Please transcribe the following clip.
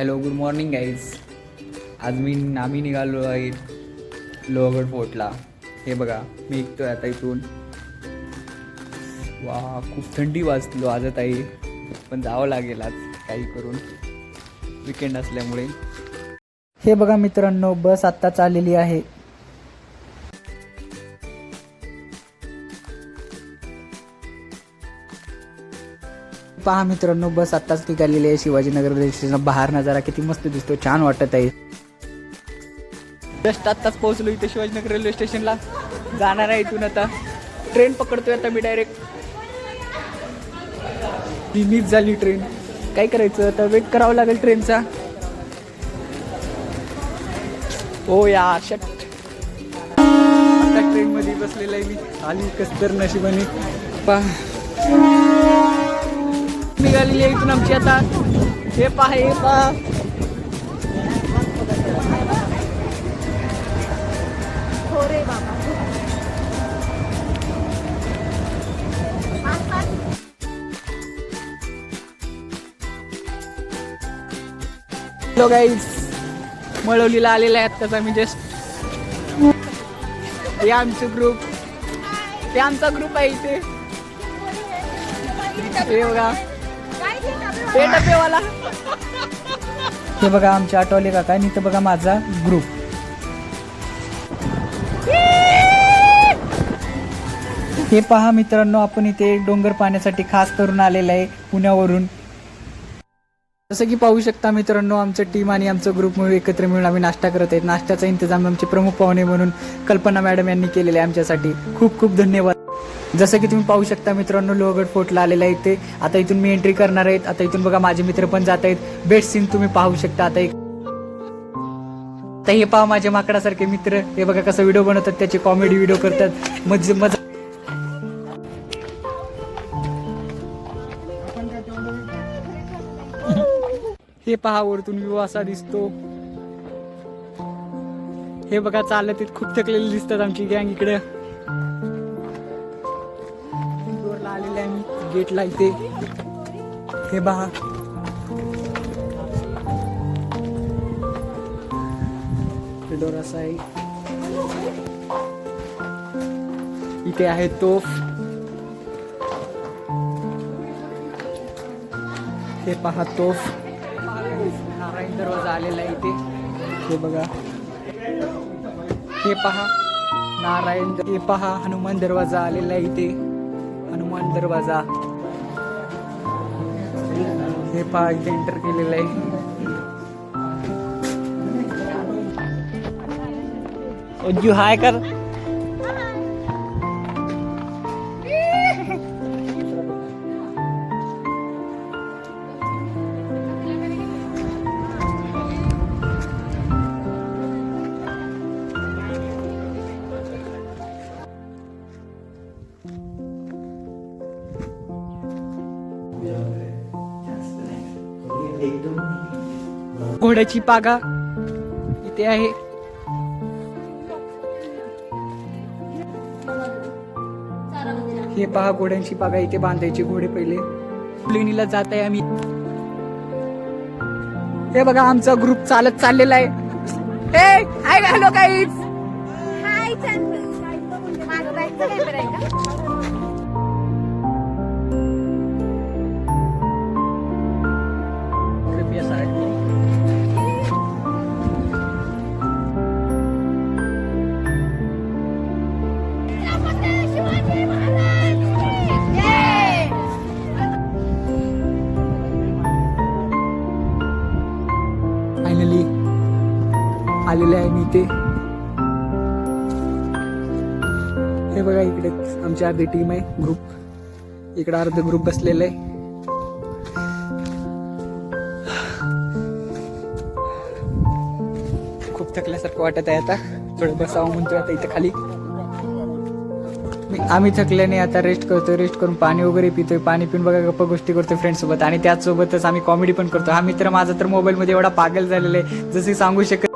Hello, good morning guys. आम्ही निघालो आहे लोहगड फोर्टला. हे बघा, मी निघतोय आता इथून. वा, खूप थंडी वाजत आहे, पण जावं लागेल आज काही करून, विकेंड असल्यामुळे. हे बघा मित्रांनो, बस आत्ताच आलेली आहे. पहा मित्रांनो, बस आत्ताच निघालेली आहे. शिवाजीनगर रेल्वे स्टेशन बाहेर नजारा किती मस्त दिसतो, छान वाटत आहे. जस्ट आत्ताच पोहोचलो इथे शिवाजीनगर रेल्वे स्टेशनला. जाणार आहे इथून आता. ट्रेन पकडतोय आता मी डायरेक्ट. मिस झाली ट्रेन, काय करायचं आता, वेट करावं लागेल ट्रेनचा. हो यार, शट. आता ट्रेन मध्ये बसलेला आहे मी. आली कसतर नशिबाने. निघालेली आहे इथून आमची आता. हे पहा, हे पहा. हॅलो गाईज, मळवलीला आलेला आहे आत्ताच आम्ही जस्ट. हे आमचं ग्रुप, हे आमचा ग्रुप आहे इथे. हे बघा, हे डबेवाला. हे बघा आमचे आठवले काका, आणि इथं बघा माझा ग्रुप. हे पहा मित्रांनो, आपण इथे डोंगर पाहण्यासाठी खास करून आलेलं आहे पुण्यावरून. जसं की पाहू शकता मित्रांनो, आमचं टीम आणि आमचं ग्रुप मिळून एकत्र मिळून आम्ही नाश्ता करत आहेत. नाश्त्याचा इंतजाम आमचे प्रमुख पाहुणे म्हणून कल्पना मॅडम यांनी केलेले आहे आमच्यासाठी. खूप खूप धन्यवाद. जसं की तुम्ही पाहू शकता मित्रांनो, लोहगड फोर्टला आलेला आहे इथे. आता इथून मी एंट्री करणार आहेत. आता इथून बघा माझे मित्र पण जात आहेत. बेस्ट सीन तुम्ही पाहू शकता. आता हे पहा माझे माकडासारखे मित्र. हे बघा कसं व्हिडिओ बनवतात, त्याचे कॉमेडी व्हिडिओ करतात, मजा. हे पहा, वरतून व्ह्यू असा दिसतो. हे बघा, चालत खूप थकलेले दिसतात आमची गँग इकडे. डोरला आलेले आहे मी, गेटला इथे. हे पहा, डोर असा आहे. इथे आहे तोफ. हे पहा तोफ. नारायण दरवाजा आलेला आहे इथे. हे बघा, हे पहा नारायण. हे पहा हनुमान दरवाजा आलेला आहे इथे. हनुमान दरवाजा. हे पहा इथे एंटर केलेलं आहे. उज्जू हाय कर. घोड्याची पागा इथे आहे. हे पहा, घोड्यांची पागा इथे बांधायची घोडे पहिले. प्लेनीला जात आहे आम्ही. हे बघा, आमचा ग्रुप चालत चाललेला आहे. Hi hello guys. फायनली आलेले आहे मी इथे. हे बघा, इकडे आमची अर्धी टीम आहे, ग्रुप. इकडे अर्ध ग्रुप बसलेला आहे. खूप थकल्यासारखं वाटत आहे. आता थोडं बसावं म्हणतोय आता इथे खाली. आम्ही थकल्याने आता रेस्ट करतोय. रेस्ट करून पाणी वगैरे पितोय. पाणी पिऊन बघा गप्पा गोष्टी करतोय फ्रेंड सोबत. आणि त्याचसोबतच आम्ही कॉमेडी पण करतो. हा मित्र माझा तर मोबाईल मध्ये एवढा पागल झालेला आहे, जसे सांगू शकत.